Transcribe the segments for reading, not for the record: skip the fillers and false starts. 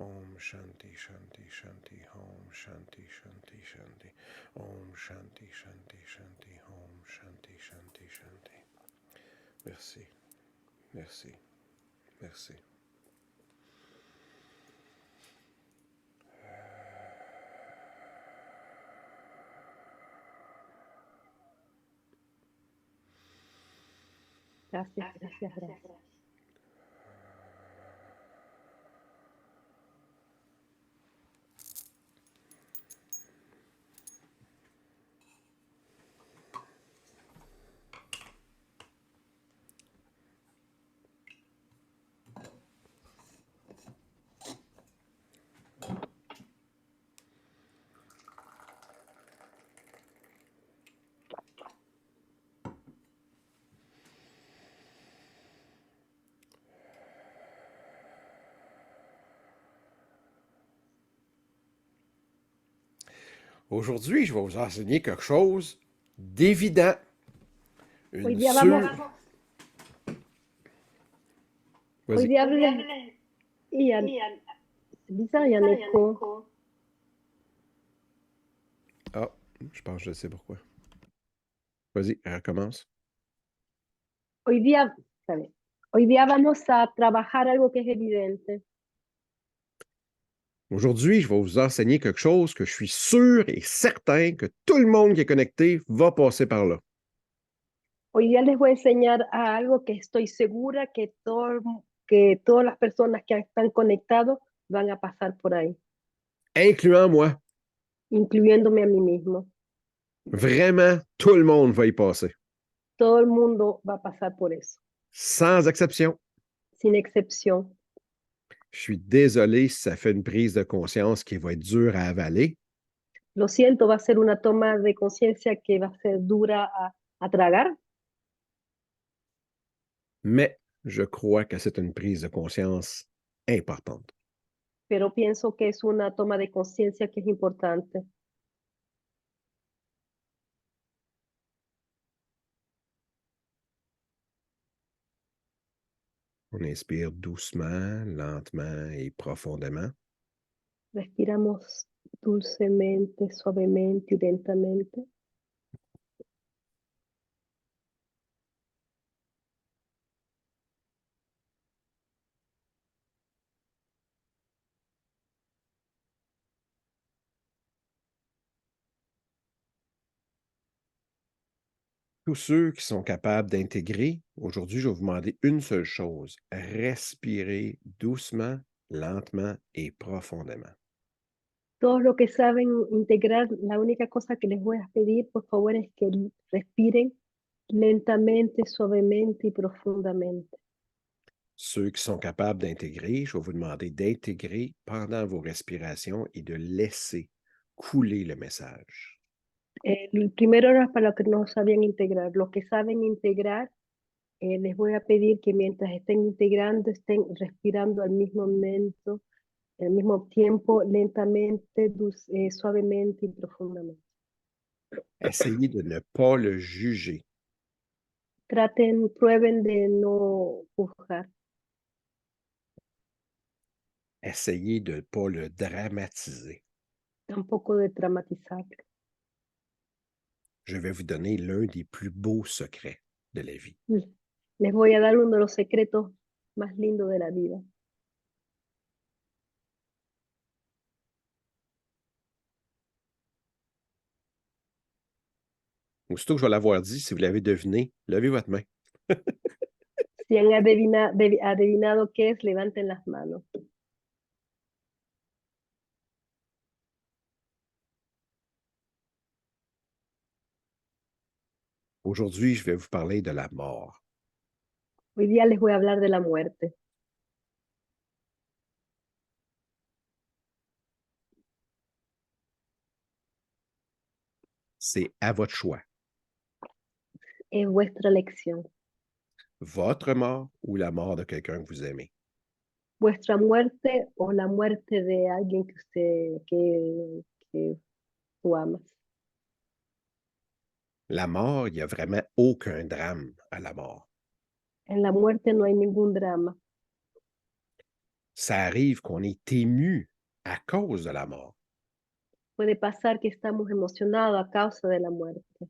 Om Shanti Shanti Shanti Om Shanti Shanti Shanti Om Shanti Shanti Shanti Om Shanti Shanti Shanti. Merci, merci, merci. Gracias, gracias, gracias. Aujourd'hui, je vais vous enseigner quelque chose d'évident. Hoy Une día vamos, sûre... hoy Vas-y. día les, Ian, bizarre, il y a un écho. Ah, je pense que je sais pourquoi. Vas-y, recommence. Hoy día, está bien. Hoy día vamos a trabajar algo que es evidente. Aujourd'hui, je vais vous enseigner quelque chose que je suis sûr et certain que tout le monde qui est connecté va passer par là. Hoy día les voy a enseñar a algo que estoy segura que todas las personas que están conectados van a pasar por ahí, Incluant moi. incluyéndome a mí mismo. Vraiment, tout le monde va y passer. Todo el mundo va a pasar por eso, Sans exception. sin excepción. Je suis désolé si ça fait une prise de conscience qui va être dure à avaler, Lo siento, va a ser una toma de conciencia que va a ser dura a tragar, mais je crois que c'est une prise de conscience importante. pero pienso que es una toma de conciencia que es importante. On inspire doucement, lentement et profondément. Respiramos dulcemente, suavemente y lentamente. Tous ceux qui sont capables d'intégrer, aujourd'hui, je vais vous demander une seule chose, respirer doucement, lentement et profondément. Todos los que saben integrar, la única cosa que les voy a pedir, por favor, es que respiren lentamente, suavemente y profundamente. Ceux qui sont capables d'intégrer, je vais vous demander d'intégrer pendant vos respirations et de laisser couler le message. El primero era para los que no sabían integrar. Los que saben integrar, les voy a pedir que mientras estén integrando, estén respirando al mismo tiempo, lentamente, suavemente y profundamente. Essayez de ne pas le juger. Prueben de no juzgar. Essayez de ne pas le dramatiser. Tampoco de dramatizar. Je vais vous donner l'un des plus beaux secrets de la vie. Les voy a dar uno de los secretos más lindos de la vida. Aussitôt que je vais l'avoir dit, si vous l'avez deviné, levez votre main. Si han adivinado qué es, levanten las manos. Aujourd'hui, je vais vous parler de la mort. Hoy día les voy a hablar de la muerte. C'est à votre choix. Es vuestra elección. Votre mort ou la mort de quelqu'un que vous aimez. Vuestra muerte o la muerte de alguien que tú amas. La mort, il n'y a vraiment aucun drame à la mort. En la muerte no hay ningún drama. Ça arrive qu'on est ému à cause de la mort. Puede pasar que estamos emocionados a causa de la muerte.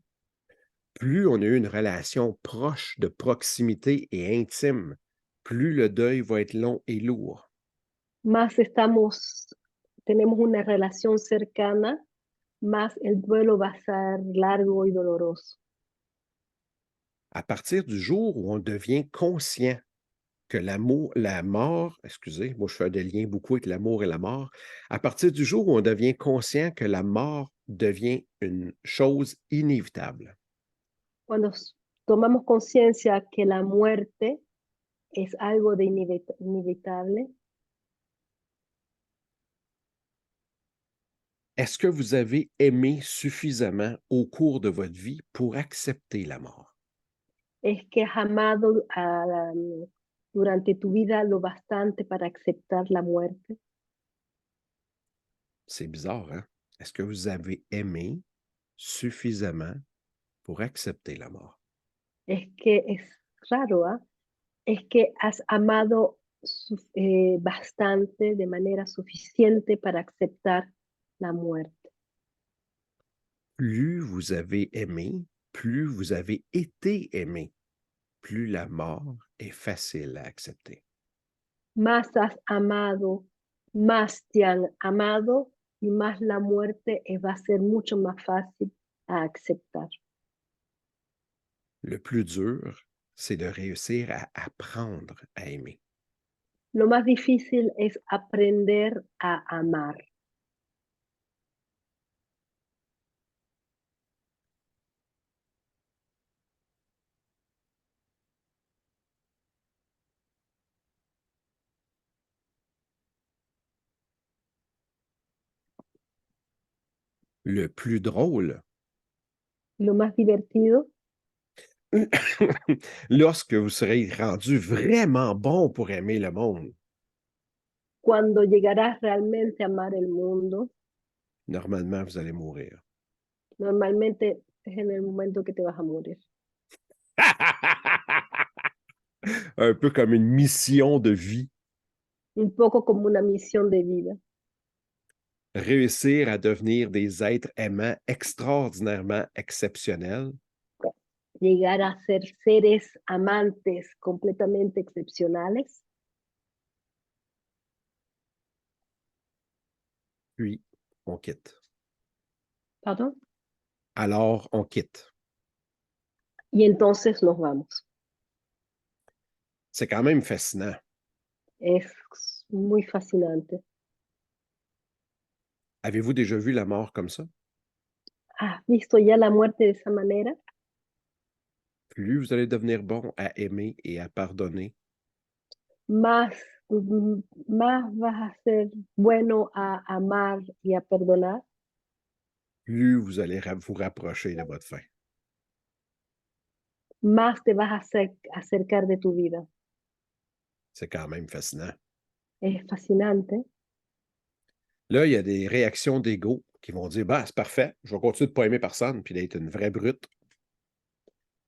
Plus on a eu une relation proche, de proximité et intime, plus le deuil va être long et lourd. Más tenemos una relación cercana, más el duelo va a ser largo y doloroso. À partir du jour où on devient conscient que la mort, excusez, moi je fais des liens beaucoup avec l'amour et la mort, à partir du jour où on devient conscient que la mort devient une chose inévitable, Cuando tomamos conciencia que la muerte es algo de inevitable, est-ce que vous avez aimé suffisamment au cours de votre vie pour accepter la mort? es que has amado durante tu vida lo bastante para aceptar la muerte. C'est bizarre, hein? Est-ce que vous avez aimé suffisamment pour accepter la mort? Es que es raro, ¿ah? Es que has amado bastante, de manera suficiente para aceptar la muerte. Plus vous avez aimé, plus vous avez été aimé, plus la mort est facile à accepter. Más has amado, más te han amado y más la muerte va a ser mucho más fácil a aceptar. Le plus dur, c'est de réussir à apprendre à aimer. Lo más difícil es aprender a amar. Le plus drôle, Lo más divertido, lorsque vous serez rendu vraiment bon pour aimer le monde, cuando llegarás realmente a amar el mundo, normalement, vous allez mourir. normalmente es en el momento que te vas a morir. Un peu comme une mission de vie. Un poco como una misión de vida. Réussir à devenir des êtres aimants extraordinairement exceptionnels, Llegar a ser seres amantes completamente excepcionales, puis on quitte. perdón, Alors, on quitte. y entonces nos vamos. C'est quand même fascinant. Es muy fascinante. Avez-vous déjà vu la mort comme ça? ¿Has visto ya la muerte de esa manera? Plus vous allez devenir bon à aimer et à pardonner, Más, más vas a ser bueno a amar y a perdonar, plus vous allez vous rapprocher de votre fin. más te vas a acercar de tu vida. C'est quand même fascinant. Es fascinante. Là, il y a des réactions d'ego qui vont dire, bah, c'est parfait, je vais continuer de ne pas aimer personne, puis d'être une vraie brute.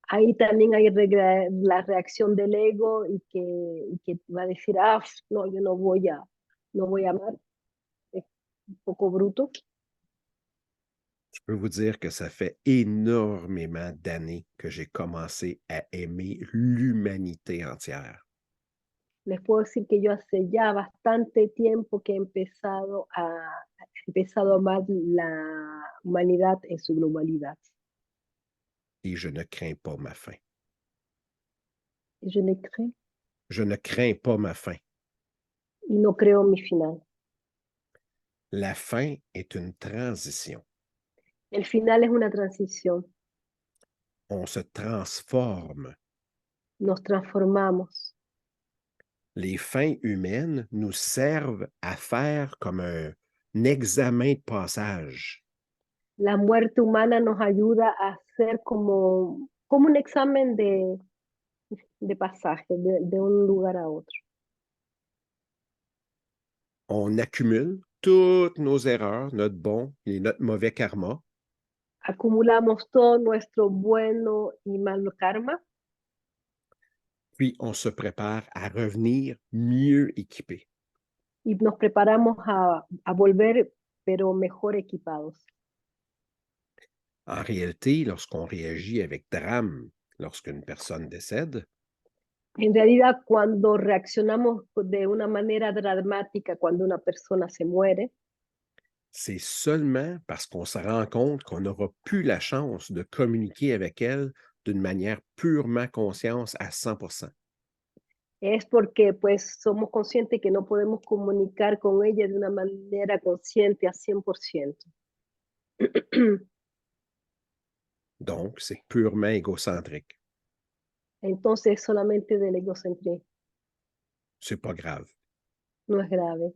Ahí también hay la reacción del ego y que va a decir, ah, no, yo no voy a amar, es un poco bruto. Je peux vous dire que ça fait énormément d'années que j'ai commencé à aimer l'humanité entière. Les puedo decir que yo hace ya bastante tiempo que he empezado a amar la humanidad en su globalidad. Et je ne crains pas ma fin. Y je ne creo, Je ne crains pas ma fin. y no creo mi final. La fin est une transition. El final es una transición. On se transforme. Nos transformamos. Les fins humaines nous servent à faire comme un examen de passage. La muerte humana nos ayuda a hacer como un examen de pasaje de un lugar a otro. On accumule toutes nos erreurs, notre bon et notre mauvais karma, Acumulamos todo nuestro bueno y malo karma puis on se prépare à revenir mieux équipé. y nos preparamos a volver, pero mejor equipados. En réalité, lorsqu'on réagit avec drame lorsqu'une personne décède, En realidad, cuando reaccionamos de una manera dramática cuando una persona se muere, c'est seulement parce qu'on se rend compte qu'on n'aura plus la chance de communiquer avec elle d'une manière purement conscience à 100%. es porque pues somos conscientes que no podemos comunicar con ella de una manera consciente a 100%. Donc, c'est purement égocentrique. Entonces, solamente del egocentrismo, C'est pas grave. no es grave,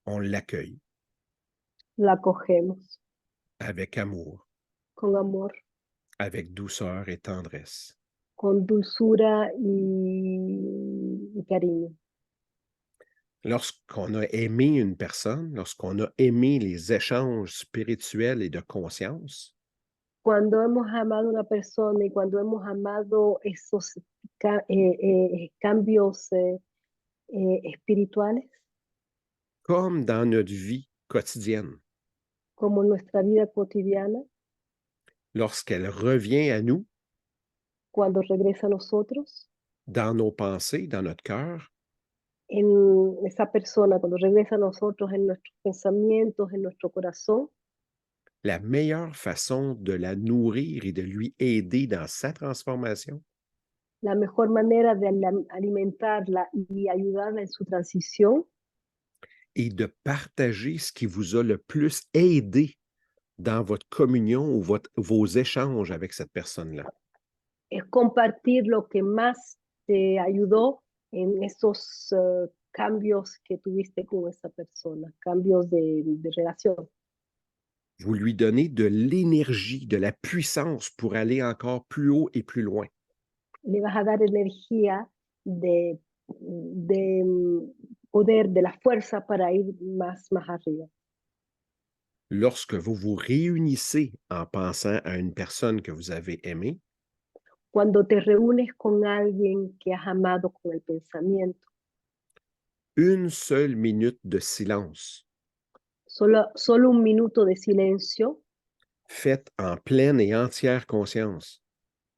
On l'accueille la acogemos avec amour, con amor, avec douceur et tendresse. con dulzura y cariño. Lorsqu'on a aimé une personne, lorsqu'on a aimé les échanges spirituels et de conscience, Cuando hemos amado a una persona y cuando hemos amado esos cambios espirituales, comme dans notre vie quotidienne, como en nuestra vida cotidiana, lorsqu'elle revient à nous, cuando regresa a nosotros, dans nos pensées, dans notre cœur, en esa persona, cuando regresa a nosotros en nuestros pensamientos, en nuestro corazón, la meilleure façon de la nourrir et de lui aider dans sa transformation, la mejor manera de alimentarla y ayudarla en su transición est de partager ce qui vous a le plus aidé dans votre communion ou vos échanges avec cette personne-là. es compartir lo que más te ayudó en esos cambios que tuviste con esa persona, cambios de relación. Vous lui donnez de l'énergie, de la puissance pour aller encore plus haut et plus loin. Le vas a dar energía de poder, de la fuerza para ir más arriba. Lorsque vous vous réunissez en pensant à une personne que vous avez aimée, Cuando te reúnes con alguien que has amado con el pensamiento, une seule minute de silence, solo un minuto de silencio, faite en pleine et entière conscience,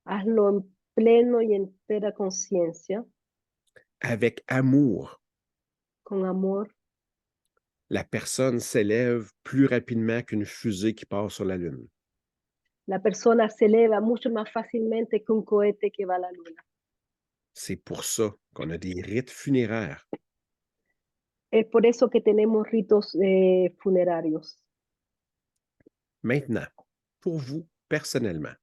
hazlo en pleno y entera conciencia, avec amour, con amor. la personne s'élève plus rapidement qu'une fusée qui part sur la Lune. La persona se eleva mucho más fácilmente que un cohete que va a la luna. C'est pour ça qu'on a des rites funéraires. Es por eso que tenemos ritos funerarios. Maintenant, pour vous, personnellement,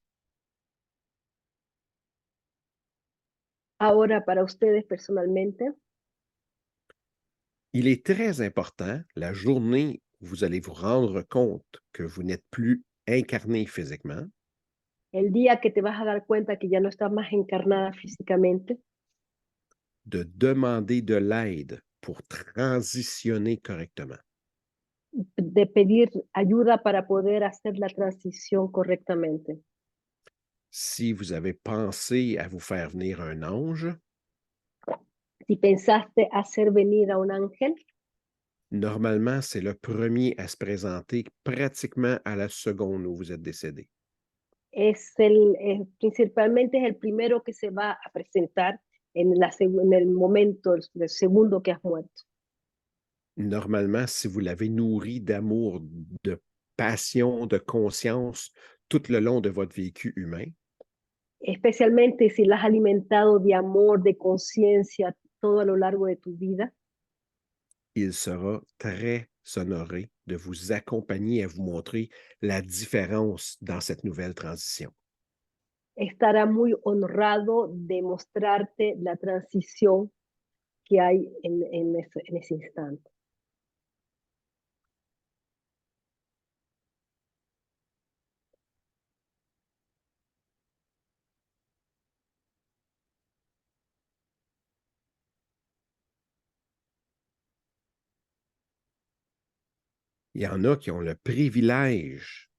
Ahora, para ustedes personalmente, il est très important, la journée où vous allez vous rendre compte que vous n'êtes plus incarné physiquement, el día que te vas a dar cuenta que ya no estás más encarnada físicamente, de demander de l'aide pour transitionner correctement. de pedir ayuda para poder hacer la transición correctamente. Si vous avez pensé à vous faire venir un ange, Si pensaste hacer venir a un ángel, normalement, c'est le premier à se présenter pratiquement à la seconde où vous êtes décédé. principalmente es el primero que se va a presentar en el momento, el segundo que has muerto. Normalement, si vous l'avez nourri d'amour, de passion, de conscience tout le long de votre vécu humain, Especialmente si la has alimentado de amor, de conciencia todo a lo largo de tu vida, il sera très honoré de vous accompagner à vous montrer la différence dans cette nouvelle transition. estará muy honrado de mostrarte la transición que hay en ese instante. Il y en a qui ont le privilège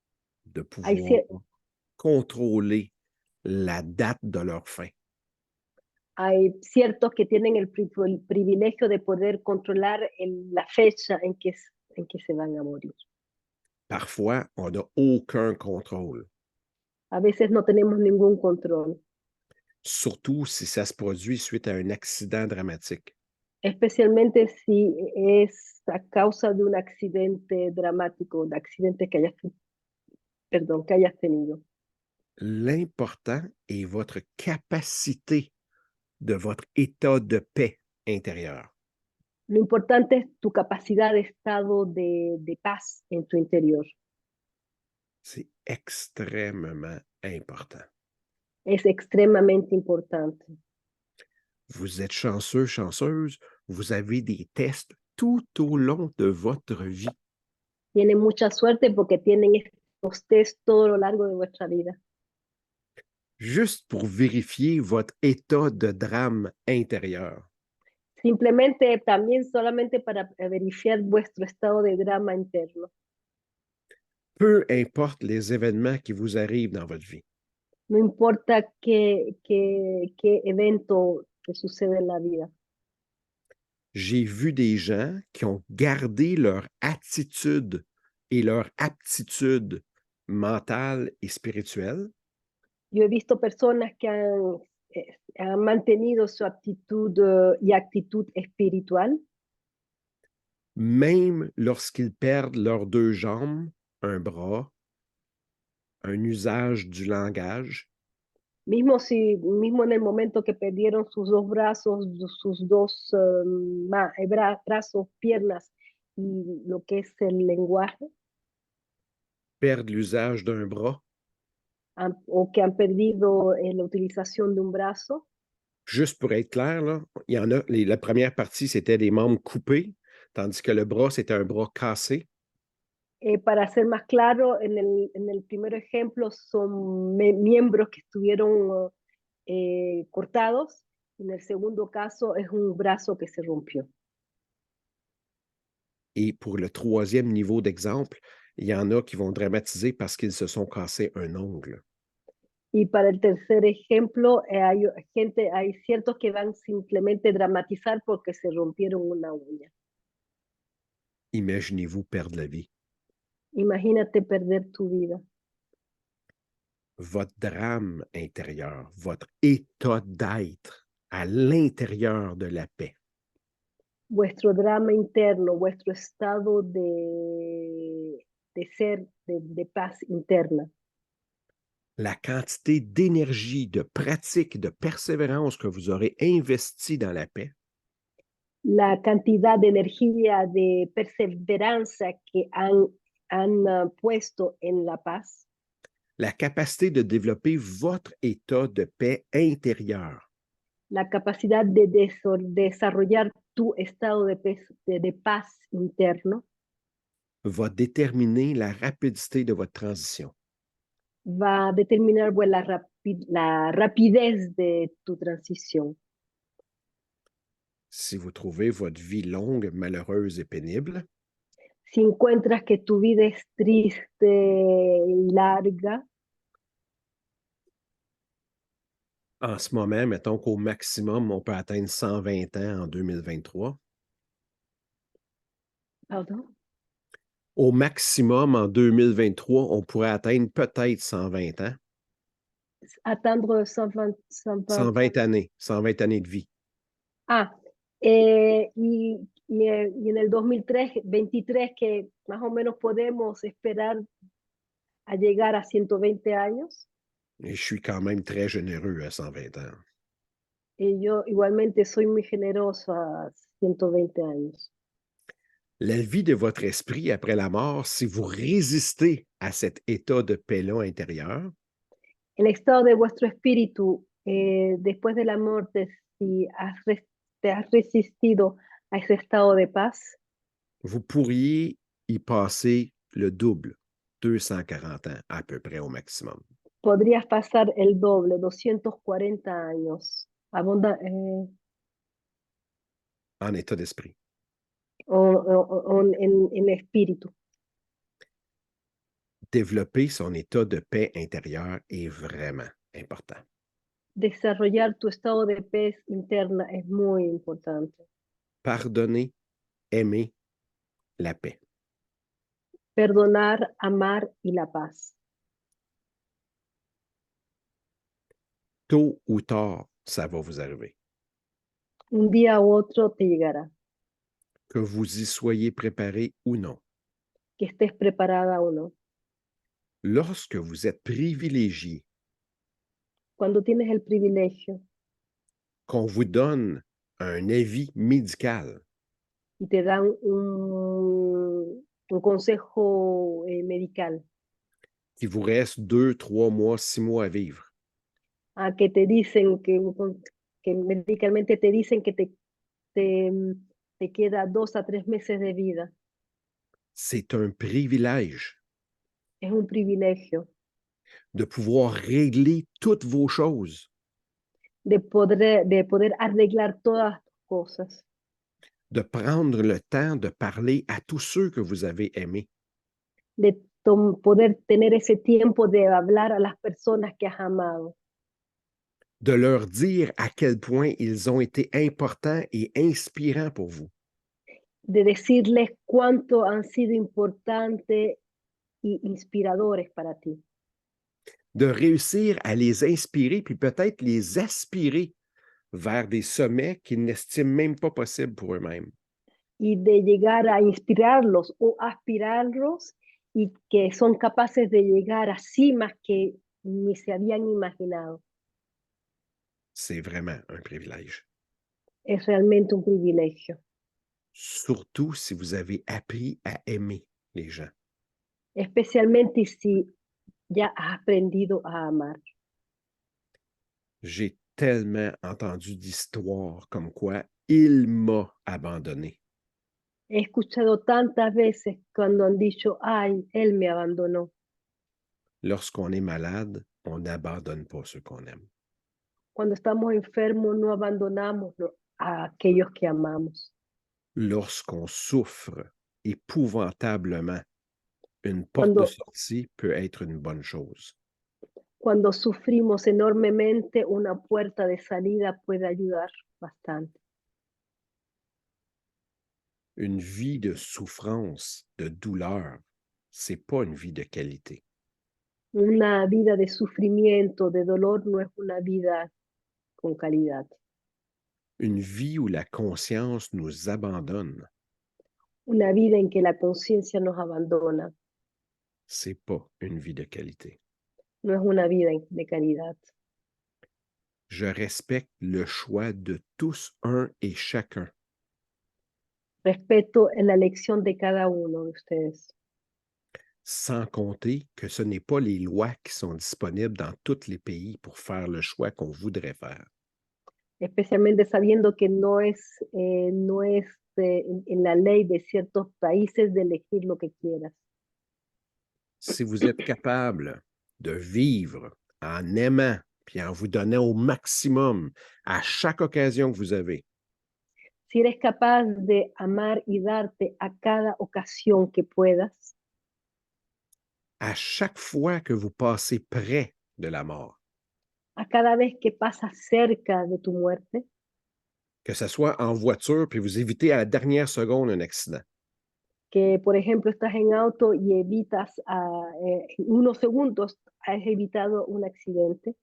de Hay, pouvoir contrôler la date de leur fin. Hay ciertos que tienen el privilegio de poder controlar la fecha en que se van a morir. Parfois, on n'a aucun contrôle, A veces no tenemos ningún control, surtout si ça se produit suite à un accident dramatique. especialmente si es a causa de un accidente dramático, de accidente que perdón, que hayas tenido. L'important est votre capacité de votre état de paix intérieur. Lo importante es tu capacidad de estado de paz en tu interior. C'est extrêmement important. Es extremadamente importante. Vous êtes chanceux, chanceuse, vous avez des tests tout au long de votre vie. Tienen mucha suerte porque tienen estos test todo lo largo de vuestra vida. Juste pour vérifier votre état de drame intérieur. Simplemente también solamente para verificar vuestro estado de drama interno. Peu importe les événements qui vous arrivent dans votre vie. No importa qué evento que sucede en la vida. J'ai vu des gens qui ont gardé leur attitude et leur aptitude mentale et spirituelle, Yo he visto personas que han mantenido su actitud y actitud espiritual, même lorsqu'ils perdent leurs 2 jambes, un bras, un usage du langage, mismo en el momento que perdieron sus dos brazos, sus dos brazos, piernas y lo que es el lenguaje, perdent l'usage d'un bras. o que han perdido la utilización de un brazo. Juste pour être clair, là, il y en a, la première partie, c'était des membres coupés, tandis que le bras, c'était un bras cassé. Para ser más claro, en el primer ejemplo son miembros que estuvieron cortados, en el segundo caso es un brazo que se rompió. Et pour le troisième niveau d'exemple, il y en a qui vont dramatiser parce qu'ils se sont cassés un ongle. Y para el tercer ejemplo, hay ciertos que van simplemente dramatizar porque se rompieron una uña. Imaginez-vous perdre la vie. Imagínate perder tu vida. Votre drame intérieur, votre état d'être à l'intérieur de la paix. Vuestro drama interno, vuestro estado de ser, de paz interna. La quantité d'énergie, de pratique, de persévérance que vous aurez investi dans la paix, La cantidad de energía, de perseverancia que han puesto en la paz, la capacité de développer votre état de paix intérieur la capacidad de desarrollar tu estado de paz interno, va déterminer la rapidité de votre transition. va a determinar la rapidez de tu transición. Si vous trouvez votre vie longue, malheureuse et pénible, Si encuentras que tu vida es triste y larga, en ce moment, mettons qu'au maximum, on peut atteindre 120 ans en 2023. pardon, Au maximum, en 2023, on pourrait atteindre peut-être 120 ans. atteindre 120, 120. 120 années de vie. Ah, y en el 2023 que más o menos podemos esperar a llegar a 120 años. Et je suis quand même très généreux à 120 ans. Y yo igualmente soy muy generoso a 120 años. La vie de votre esprit après la mort, si vous résistez à cet état de paix-là intérieur, El estado de vuestro espíritu después de la muerte, si te has resistido a ese estado de paz, vous pourriez y passer le double, 240 ans à peu près au maximum. podrías pasar el doble, 240 años, En état d'esprit. en espíritu. Développer son état de paix intérieur est vraiment important. Desarrollar tu estado de paz interna es muy importante. Pardonner, aimer, la paix. Perdonar, amar y la paz. Tôt ou tard, ça va vous arriver. Un día u otro te llegará, Que vous y soyez préparé ou non. que estés preparada o no. Lorsque vous êtes privilégié, Cuando tienes el privilegio qu'on vous donne un avis médical, y te dan un consejo medical, qu'il vous reste 2, 3 mois, 6 mois à vivre, a que te dicen que médicamente te dicen que te, te queda 2 a 3 meses de vida. c'est un privilège Es un privilegio de pouvoir régler toutes vos choses, de poder arreglar todas las cosas, de prendre le temps de parler à tous ceux que vous avez aimés, de poder tener ese tiempo de hablar a las personas que has amado, de leur dire à quel point ils ont été importants et inspirants pour vous. de decirles cuánto han sido importantes y inspiradores para ti, De réussir à les inspirer, puis peut-être les aspirer vers des sommets qu'ils n'estiment même pas possibles pour eux-mêmes. y de llegar a inspirarlos o aspirarlos y que son capaces de llegar a cimas que ni se habían imaginado. C'est vraiment un privilège. Es realmente un privilegio, Surtout si vous avez appris à aimer les gens. especialmente si ya has aprendido a amar. J'ai tellement entendu d'histoires comme quoi il m'a abandonné. He escuchado tantas veces cuando han dicho, ay, él me abandonó. Lorsqu'on est malade, on n'abandonne pas ceux qu'on aime. Cuando estamos enfermos no abandonamos a aquellos que amamos. Lorsqu'on souffre épouvantablement, une porte de Cuando, sortie peut être une bonne chose. cuando sufrimos enormemente, una puerta de salida puede ayudar bastante. Une vie de souffrance, de douleur, c'est pas une vie de qualité. Una vida de sufrimiento, de dolor, no es una vida con calidad. Une vie où la conscience nous abandonne, Una vida en que la conciencia nos abandona, c'est pas une vie de qualité. no es una vida de calidad. Je respecte le choix de tous un et chacun, Respeto en la elección de cada uno de ustedes, sans compter que ce n'est pas les lois qui sont disponibles dans tous les pays pour faire le choix qu'on voudrait faire. especialmente sabiendo que no es en la ley de ciertos países de elegir lo que quieras. Si vous êtes capable de vivre en aimant puis en vous donnant au maximum à chaque occasion que vous avez, Si eres capaz de amar y darte a cada ocasión que puedas, à chaque fois que vous passez près de la mort, a cada vez que pasas cerca de tu muerte, que ce soit en voiture puis vous évitez à la dernière seconde un accident, que por ejemplo estás en auto y evitas unos segundos, has evitado un accidente,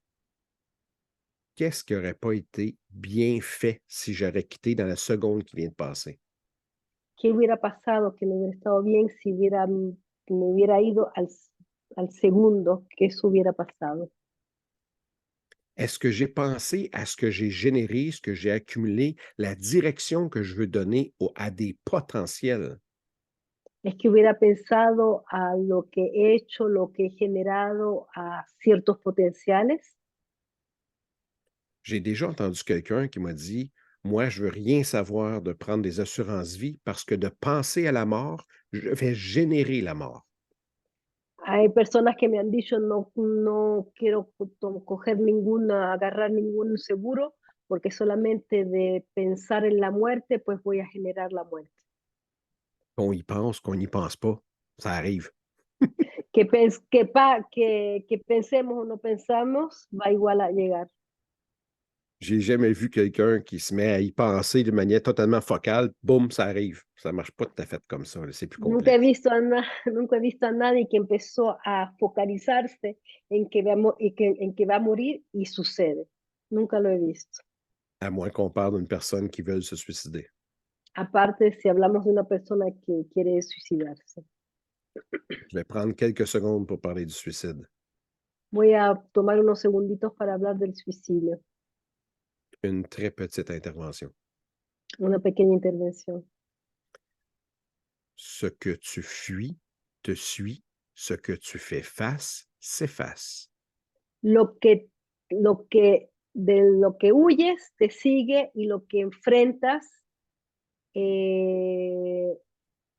qu'est-ce qui n'aurait pas été bien fait si j'aurais quitté dans la seconde qui vient de passer? ¿qué hubiera pasado que no hubiera estado bien si me hubiera ido al segundo que eso hubiera pasado? Est-ce que j'ai pensé à ce que j'ai généré, ce que j'ai accumulé, la direction que je veux donner à des potentiels? Es que hubiera pensado a lo que he hecho, lo que he generado, a ciertos potenciales. J'ai déjà entendu quelqu'un qui m'a dit, moi, je veux rien savoir de prendre des assurances-vie parce que de penser à la mort, je vais générer la mort. Hay personas que me han dicho, no quiero agarrar ningún seguro, porque solamente de pensar en la muerte, pues voy a generar la muerte. Qu'on n'y pense pas, ça arrive. Que pensemos o no pensamos, va igual a llegar. J'ai jamais vu quelqu'un qui se met à y penser de manière totalement focale, boum, ça arrive. Ça marche pas tout à fait comme ça, là, c'est plus Nunca he complexe. visto a, nunca he visto a nadie que empezó a focalizarse en que, en que va a morir y sucede. Nunca lo he visto. À moins qu'on parle d'une personne qui veut se suicider. Aparte, si hablamos de una persona que quiere suicidarse. Je vais prendre quelques secondes pour parler du suicide. Voy a tomar unos segunditos para hablar del suicidio. Une très petite intervention. Una pequeña intervención. Ce que tu fuis te suit, ce que tu fais face s'efface. Lo que, de lo que huyes te sigue y lo que enfrentas eh,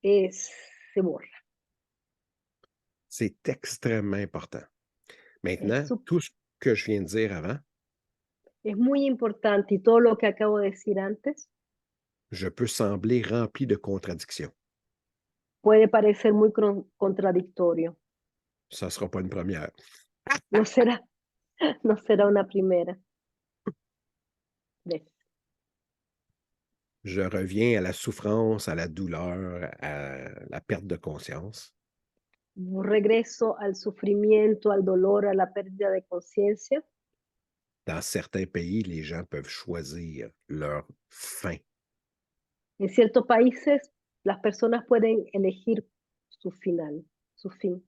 es, se borra. C'est extrêmement important. Es, Maintenant, tout ce que je viens de dire avant, es muy importante y todo lo que acabo de decir antes je peux sembler rempli de contradictions. puede parecer muy contradictorio. Ça ne sera pas une première. No será, no será una primera vez. Je reviens à la souffrance, à la douleur, à la perte de conscience. Regreso al sufrimiento, al dolor, a la pérdida de conciencia. Dans certains pays, les gens peuvent choisir leur fin. En ciertos países, las personas pueden elegir su final, su fin.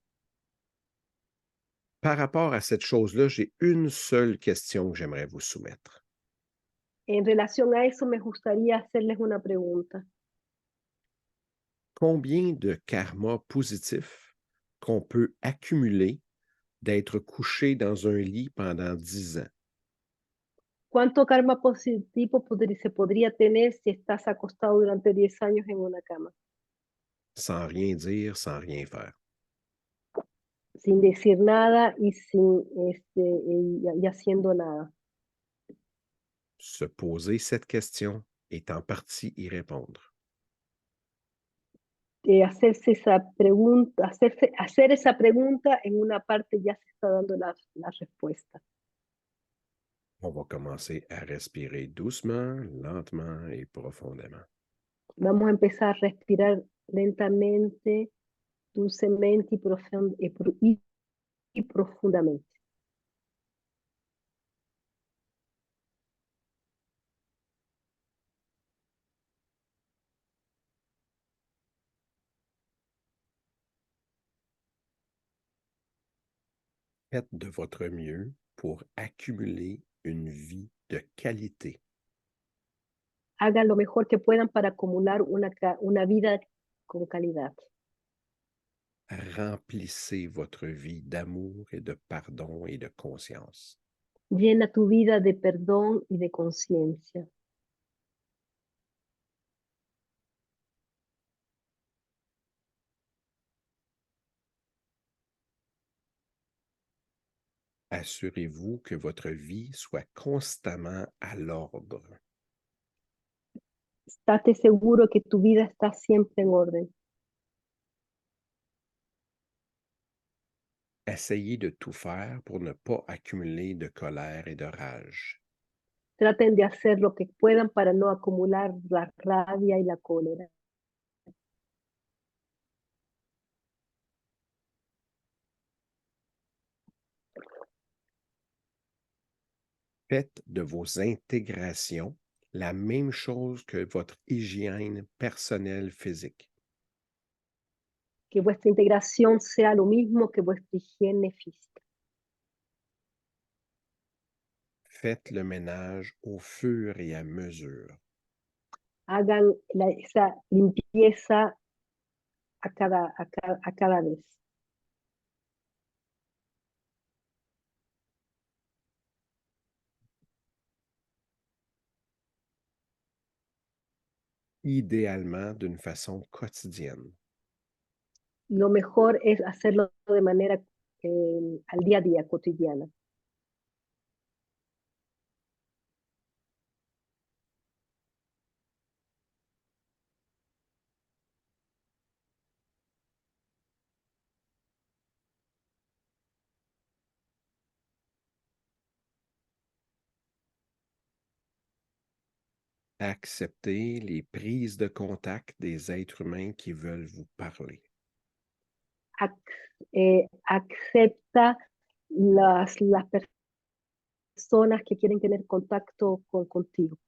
Par rapport à cette chose-là, j'ai une seule question que j'aimerais vous soumettre. En relación a eso, me gustaría hacerles una pregunta. Combien de karma positif qu'on peut accumuler d'être couché dans un lit pendant 10 ans? ¿Cuánto karma positivo se podría tener si estás acostado durante 10 años en una cama? Sans rien dire, sans rien faire. Sin decir nada y, sin, y haciendo nada. Se poser cette question est en partie y répondre. Hacerse esa pregunta, hacer esa pregunta en una parte ya se está dando la respuesta. On va commencer à respirer doucement, lentement et profondément. Vamos a empezar a respirar lentamente, dulcemente y profundamente. Faites de votre mieux pour accumuler une vie de qualité. Hagan lo mejor que puedan para acumular una vida con calidad. Remplissez votre vie d'amour et de pardon et de conscience. Llena tu vida de perdón y de conciencia. Assurez-vous que votre vie soit constamment à l'ordre. Estate seguro que tu vida está siempre en orden. Essayez de tout faire pour ne pas accumuler de colère et de rage. Traten de hacer lo que puedan para no acumular la rabia y la cólera. Faites de vos intégrations la même chose que votre hygiène personnelle physique. Que vuestra integración sea lo mismo que vuestra higiene física. Faites le ménage au fur et à mesure. Hagan esa limpieza a cada vez. Idéalement d'une façon quotidienne. Lo mejor es hacerlo de manera al día a día, cotidiana. Acceptez les prises de contact des êtres humains qui veulent vous parler. Acepta las personas que quieren tener contacto contigo.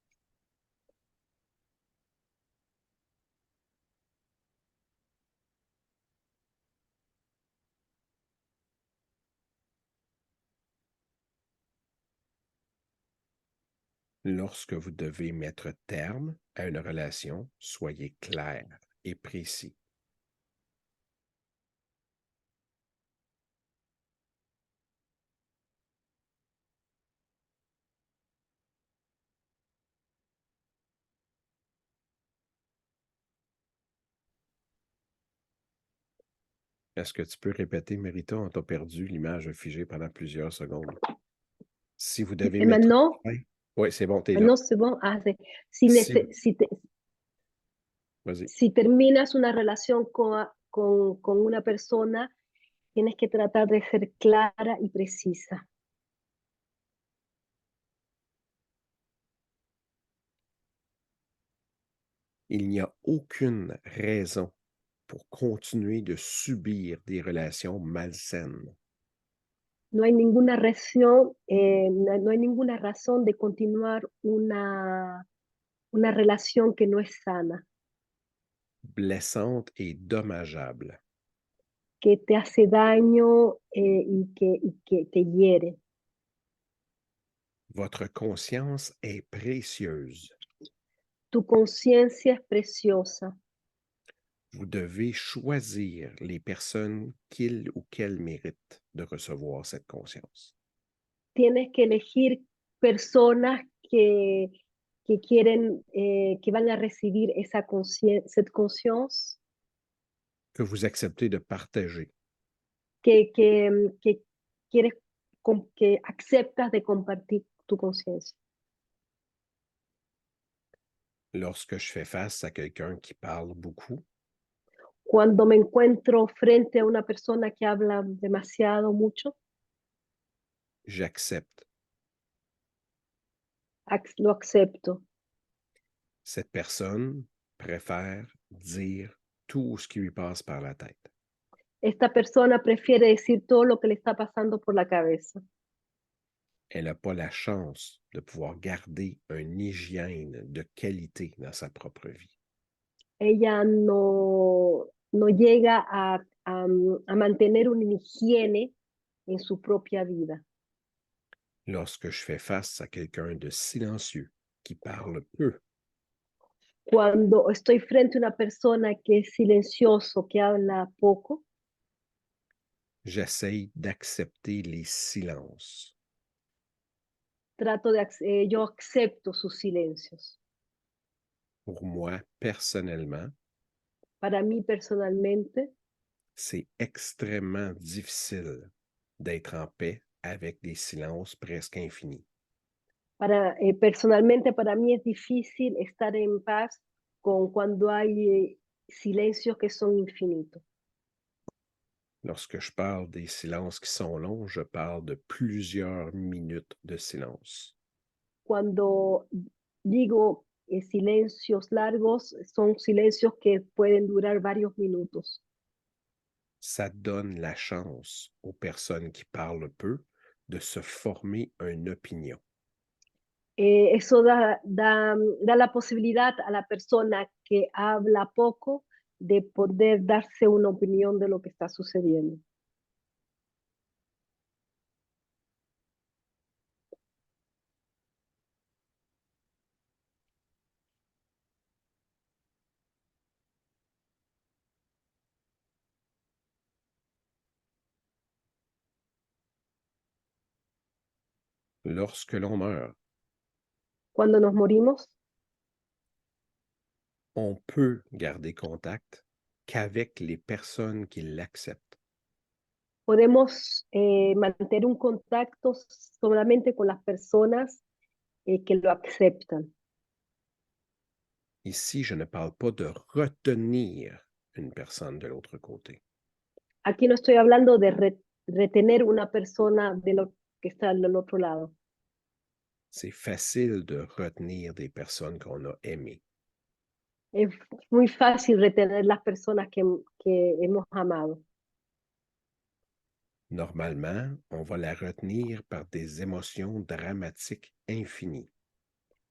Lorsque vous devez mettre terme à une relation, soyez clair et précis. Est-ce que tu peux répéter, Mérita? On t'a perdu, l'image a figé pendant plusieurs secondes. Si vous devez Et mettre maintenant, fin... Oui, c'est bon, t'es là. maintenant c'est bon. Si, Si... Vas-y. si terminas una relación con una persona, tienes que tratar de ser clara y precisa. Il n'y a aucune raison pour continuer de subir des relations malsaines. No hay ninguna razón, no hay ninguna razón de continuar una relación que no es sana, Blessantes et dommageables. que te hace daño y que te hiere. Votre conscience est précieuse. Tu conciencia es preciosa. Vous devez choisir les personnes qu'il ou qu'elle mérite de recevoir cette conscience. Tienes que elegir personas que quieren, que van a recibir cette conscience, Que vous acceptez de partager. que quieres, que aceptas de compartir tu conciencia. Lorsque je fais face à quelqu'un qui parle beaucoup, Cuando me encuentro frente a una persona que habla demasiado, mucho, j'accepte. lo acepto. Cette personne préfère dire tout ce qui lui passe par la tête. Esta persona prefiere decir todo lo que le está pasando por la cabeza. Elle n'a pas la chance de pouvoir garder une hygiène de qualité dans sa propre vie. Ella no llega a mantener una higiene en su propia vida. Lorsque je fais face à quelqu'un de silencieux, qui parle peu, Cuando estoy frente a una persona que es silencioso, que habla poco, j'essaye d'accepter les silences. yo acepto sus silencios. Pour moi, personnellement, Para mí personalmente, c'est extrêmement difficile d'être en paix avec des silences presque infinis. personalmente para mí es difícil estar en paz cuando hay silencios que son infinitos. Lorsque je parle des silences qui sont longs, je parle de plusieurs minutes de silence. Cuando digo silencios largos, son silencios que pueden durar varios minutos. Ça donne la chance aux personnes qui parlent peu de se former une opinion. Eso da la posibilidad a la persona que habla poco de poder darse una opinión de lo que está sucediendo. Lorsque l'on meurt, Cuando nos morimos, on peut garder contact qu'avec les personnes qui l'acceptent. podemos mantener un contacto solamente con las personas que lo aceptan. Ici, je ne parle pas de retenir une personne de l'autre côté. Aquí no estoy hablando de retener una persona de lo que está del otro lado. C'est facile de retenir des personnes qu'on a aimées. Es muy fácil retener las personas que hemos amado. Normalement, on va la retenir par des émotions dramatiques infinies.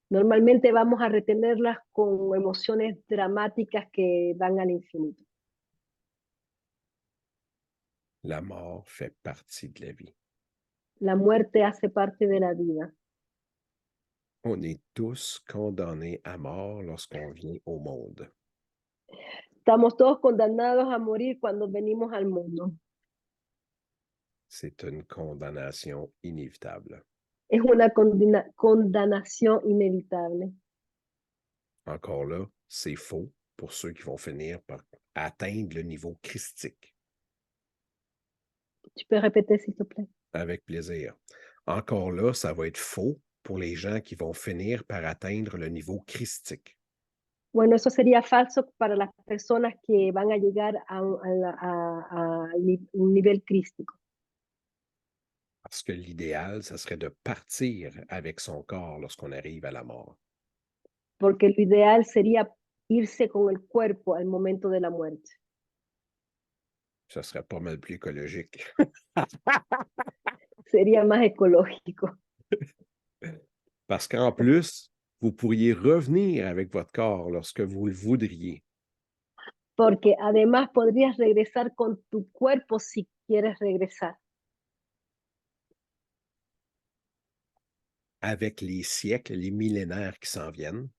Normalmente vamos a retenerlas con emociones dramáticas que van al infinito. La mort fait partie de la vie. La muerte hace parte de la vida. On est tous condamnés à mort lorsqu'on vient au monde. Estamos todos condenados a morir cuando venimos al mundo. C'est une condamnation inévitable. Es una condenación inevitable. Encore là, c'est faux pour ceux qui vont finir par atteindre le niveau christique. Tu peux répéter, s'il te plaît? Avec plaisir. Encore là, ça va être faux pour les gens qui vont finir par atteindre le niveau christique. Bueno, eso sería falso para las personas que van a llegar un nivel crístico. Parce que l'idéal, ça serait de partir avec son corps lorsqu'on arrive à la mort. Porque lo ideal sería irse con el cuerpo al momento de la muerte. Ça serait pas mal plus écologique. Sería más ecológico. Parce qu'en plus, vous pourriez revenir avec votre corps lorsque vous le voudriez. Porque además podrías regresar con tu cuerpo si quieres regresar. Avec les siècles, les millénaires qui s'en viennent,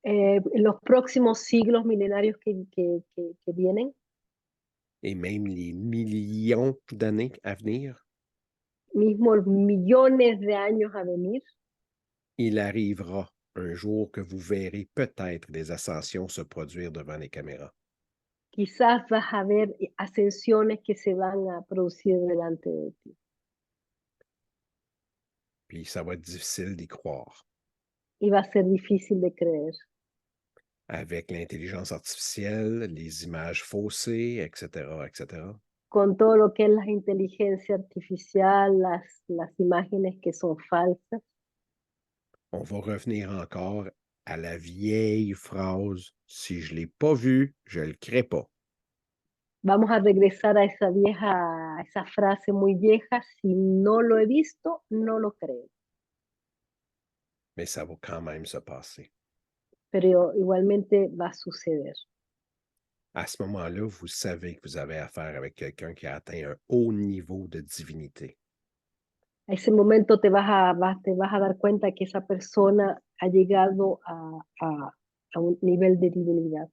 En los próximos siglos milenarios que vienen, et même les millions d'années à venir, mismo millones de años a venir, il arrivera un jour que vous verrez peut-être des ascensions se produire devant les caméras. quizás vas a ver ascensiones que se van a producir delante de ti. Puis ça va être difficile d'y croire. Y va a ser difícil de creer. Avec l'intelligence artificielle, les images faussées, etc., etc. Con todo lo que es la inteligencia artificial, las imágenes que son falsas, On va revenir encore à la vieille phrase « Si je ne l'ai pas vu, je ne le crée pas ». vamos a regresar a esa frase muy vieja, si no lo he visto, no lo creo. Mais ça va quand même se passer. Pero igualmente va a suceder. À ce moment-là, vous savez que vous avez affaire avec quelqu'un qui a atteint un haut niveau de divinité. A ese momento te vas a dar cuenta que esa persona ha llegado a un nivel de divinidad.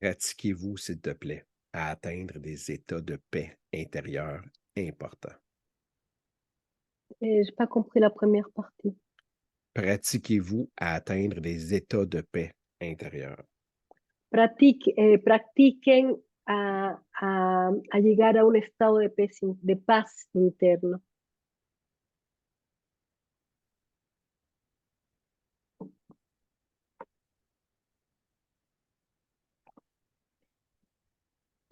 Pratiquez-vous, s'il te plaît, à atteindre des états de paix intérieure importants. J'ai pas compris la première partie. Pratiquez-vous à atteindre des états de paix intérieure. Practiquen a llegar a un estado de paz interno.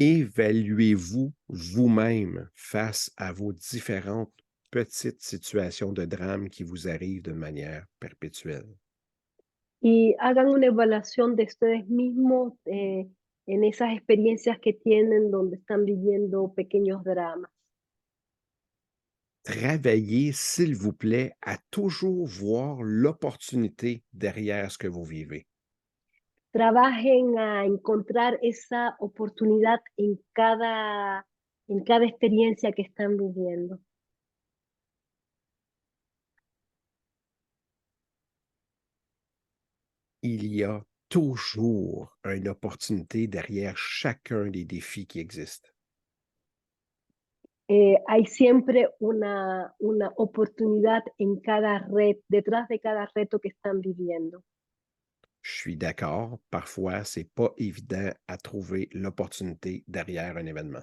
Évaluez-vous vous-même face à vos différentes petites situations de drame qui vous arrivent de manière perpétuelle. Y hagan una evaluación de ustedes mismos en esas experiencias que tienen donde están viviendo pequeños dramas. Travaillez, s'il vous plaît, à toujours voir l'opportunité derrière ce que vous vivez. Trabajen a encontrar esa oportunidad en cada experiencia que están viviendo. Il y a toujours une opportunité derrière chacun des défis qui existent. Hay siempre una oportunidad detrás de cada reto que están viviendo. Je suis d'accord, parfois, c'est pas évident à trouver l'opportunité derrière un événement.